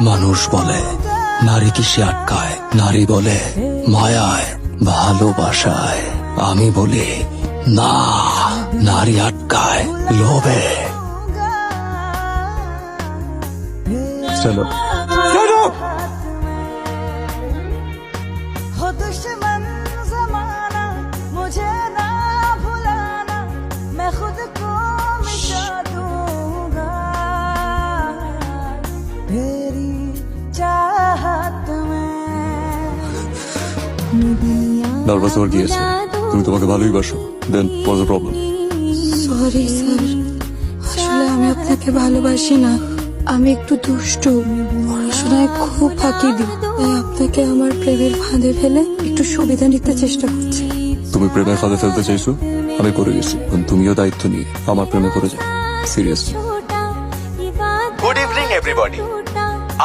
মানুষ বলে নারী কিসে আটকায়, নারী বলে মায়ায়, ভালোবাসায়। আমি বলি না, নারী আটকায় লোভে। চলো हो दुश्मन ज़माना मुझे ना भुलाना, मैं खुद को मिटा दूंगा तेरी चाहत में। নার্ভাস হওয়ার কি আছে? তুমি তোমাকে ভালোই বাসো। Then what's the problem? Sorry sir, আসলে আমি আপনাকে ভালোবাসি না। আমি একটু দুষ্টু, পড়াশোনায় খুব ফাঁকি দিই, তাই আপনাকে আমার প্রেমের ফাঁদে ফেলে একটু সুবিধা নিতে চেষ্টা করছি। তুমি প্রেমের ফাঁদে ফেলতে চাইছো, আমি করে গেছি। তুমিও দায়িত্ব নিয়ে আমার প্রেমে পড়ে যাও। সিরিয়াসলি। Good evening everybody.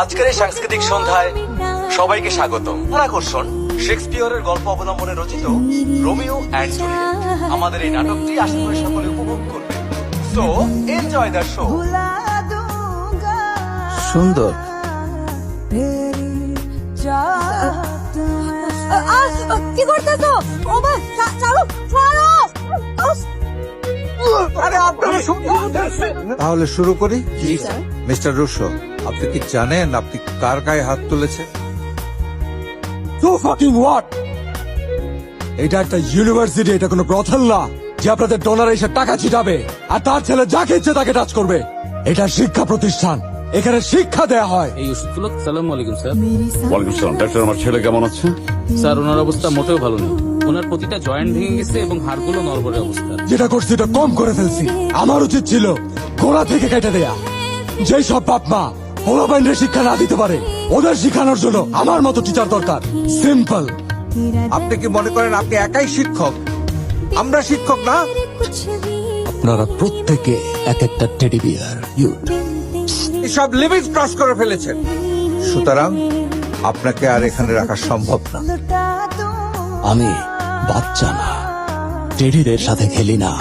আজকের এই সাংস্কৃতিক সন্ধ্যায় সবাইকে স্বাগতম। আকর্ষণ শেক্সপিয়রের গল্প অবলম্বনে রচিত রোমিও অ্যান্ড জুলিয়েট। আমাদের এই নাটকটি আশা করি সকলে উপভোগ করবে। So enjoy the show. সুন্দর। কি করতেছো? ও ভাই, চালু ছাড়ো। তাহলে শুরু করি। মিস্টার রুশো, আপনি কি জানেন আপনি কার গায়ে হাত তুলেছেন? এটা একটা ইউনিভার্সিটি, এটা কোনো ব্রথেল না যে আপনাদের ডোনার এসে টাকা ছিটাবে আর তার ছেলে যাকে ইচ্ছে তাকে টাচ করবে। এটা শিক্ষা প্রতিষ্ঠান, এখানে শিক্ষা দেয়া হয়। এই ওষুধগুলো। সালামু আলাইকুম স্যার। ওয়ালাইকুম সালাম। ডাক্তার, আমার ছেলে কেমন আছে? স্যার, ওনার অবস্থা মোটেও ভালো নেই। ওনার প্রতিটা জয়েন্ট ভেঙে গেছে এবং হাড়গুলো নড়বড়ে অবস্থা। যেটা করছি এটা কম করে ফেলছি। আমার উচিত ছিল গোড়া থেকে কেটে দেয়া। যেই সব বাপ মা পোলাপাইনরে শিক্ষা না দিতে পারে, ওদের শিখানোর জন্য আমার মতো টিচার দরকার। সিম্পল। আপনি কি মনে করেন আপনি একাই শিক্ষক? আমরা শিক্ষক না? আপনারা প্রত্যেকে এক একটা টেডি বিয়ার। সব লিমিট ক্রস করে ফেলেছেন। সুতরাং আপনাকে আর এখানে রাখা সম্ভব না। আমি বাচ্চা না, টেডিদের সাথে খেলি না।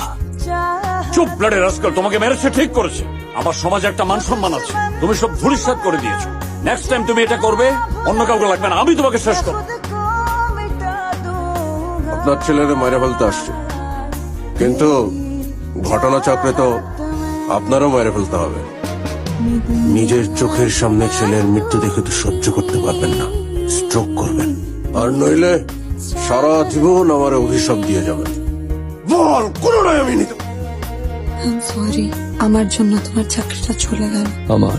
চুপ ব্লাডে রাস্কাল, তোমাকে মেরেছে ঠিক করেছে। আমার সমাজে একটা মান সম্মান আছে, তুমি সব ধূলিসাৎ করে দিয়েছো। নেক্সট টাইম তুমি এটা করবে, অন্য কাউকে লাগবে না, আমি তোমাকে শেষ করবো। আপনার ছেলেরে মেরে ফেলতে আসছে, কিন্তু ঘটনাচক্রে তো আপনারও মেরে ফেলতে হবে। নিজের চোখের সামনে ছেলের মৃত্যু দেখে তো সহ্য করতে পারবেন না, স্ট্রোক করবেন। আর নইলে সারা জীবন আমার অভিশাপ দিয়ে যাবেন। বল, কোনোটাই আমি নিতে। সরি, আমার জন্য তোমার চাকরিটা চলে গেল। আমার